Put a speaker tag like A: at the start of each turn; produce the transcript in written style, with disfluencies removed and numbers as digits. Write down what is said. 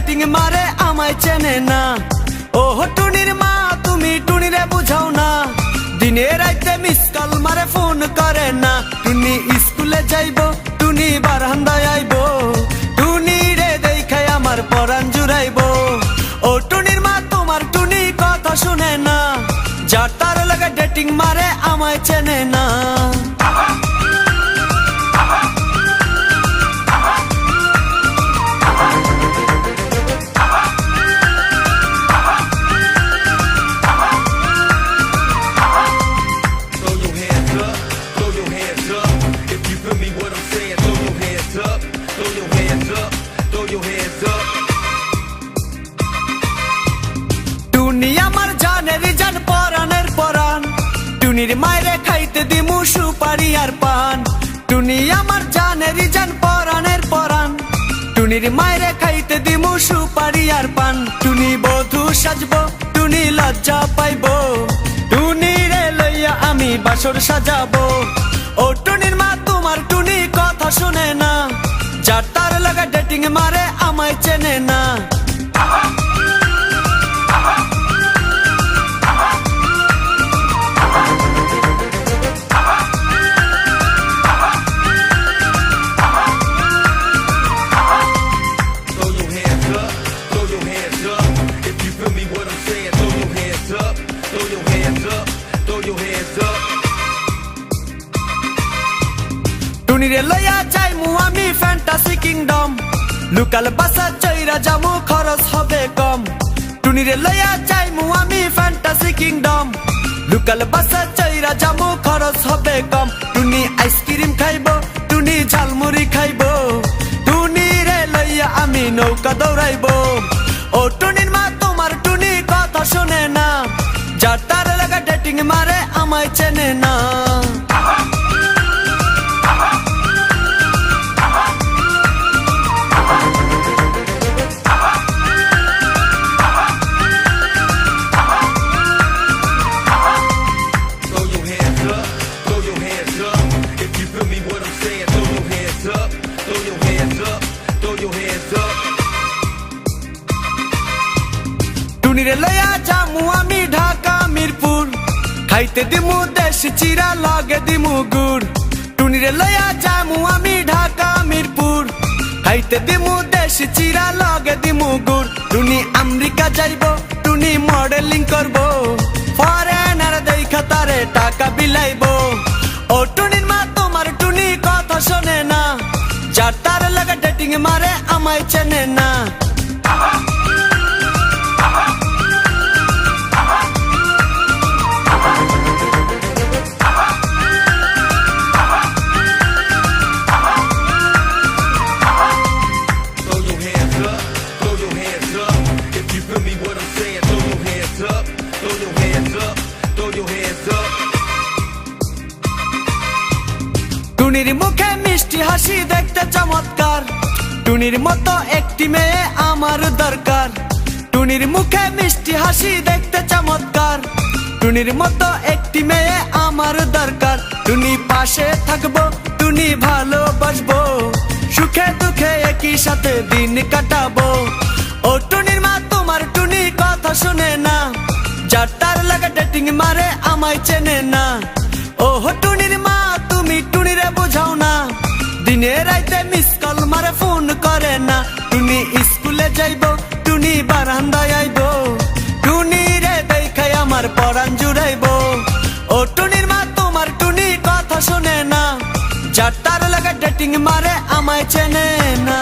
A: Dating মারে আমায় চেনে না। ও টুনির মা তুমি টুনিরে বুঝাও না, দিনে রাইতে মিস কল মারে ফোন করে না। টুনি স্কুলে যাইবো, টুনি বারান্দায় আইবো, টুনি রে দেখাই আমার পরাণ জুড়াইবো। ও টুনির মা তোমার টুনি কথা শুনে না, যার তার লাগে ডেটিং মারে আমায় চেনে না। টুনি আমার জানের জান পরাণের পরাণ, টুনির মায়েরে খাইতে দিমু সুপারি আর পান। টুনি আমার জানের জান পরাণের পরাণ, টুনির মায়েরে খাইতে দিমু সুপারি আর পান। টুনি বধূ সাজবো, টুনি লজ্জা পাইবো, টুনি রে লইয়া আমি বাসর সাজাবো। ও টুনির মা তোমার টুনি কথা শুনে না, যার তার লাগা ডেটিং মারে আমায় চেনে না। টুনিরে লইয়া যাইমু আমি ফ্যান্টাসি কিংডম, লোকাল বাসা চইরা যামু খরচ হবে কম। টুনিরে লইয়া যাইমু আমি ফ্যান্টাসি কিংডম, লোকাল বাসা চইরা যামু খরচ হবে কম। টুনি আইসক্রিম খাইবো, টুনি ঝালমুড়ি খাইবো, টুনি রে লইয়া আমি নৌকা দৌড়াইবো। ও টুনির মা তোমার টুনি কথা শুনে না, যার তার লাগা ডেটিং মারে আমায় চেনে না। টুনিরে লইয়া যামু আমি ঢাকা মিরপুর, খাইতে দিমু দেশি চিরা লাগে দিমু গুড়। টুনিরে লইয়া যামু আমি ঢাকা মিরপুর, খাইতে দিমু দেশি চিরা লাগে দিমু গুড়। টুনি আমেরিকা যাইবো, টুনি মডেলিং করবো, ফরেনার দেখা তারে টাকা বিলাইবো। ও টুনির মা তোমার টুনি কথা শোনে না, যার তার লাগা ডেটিং মারে আমায় চেনে না। টুনির মুখে মিষ্টি হাসি দেখতে চমৎকার, টুনির মতো একটি মেয়ে আমার দরকার। টুনির মুখে মিষ্টি হাসি দেখতে চমৎকার, টুনির মতো একটি মেয়ে আমার দরকার। টুনি পাশে থাকবো, টুনি ভালোবাসবো, সুখে দুঃখে একই সাথে দিন কাটাবো। ও টুনির মা তোমার টুনি কথা শুনে না, যার তার লাগা ডেটিং মারে আমায় চেনে না। ও টুনির মা তুমি টুনিরে বুঝাও না, দিনে রাইতে মিস কল মারে ফোন করে না। টুনি স্কুলে যাইবো, টুনি বারান্দায় আইবো, টুনি রে দেখাই আমার পরাণ জুড়াইবো। ও টুনির মা তোমার টুনি কথা শুনে না, যার তার লাগা ডেটিং মারে আমায় চেনে না।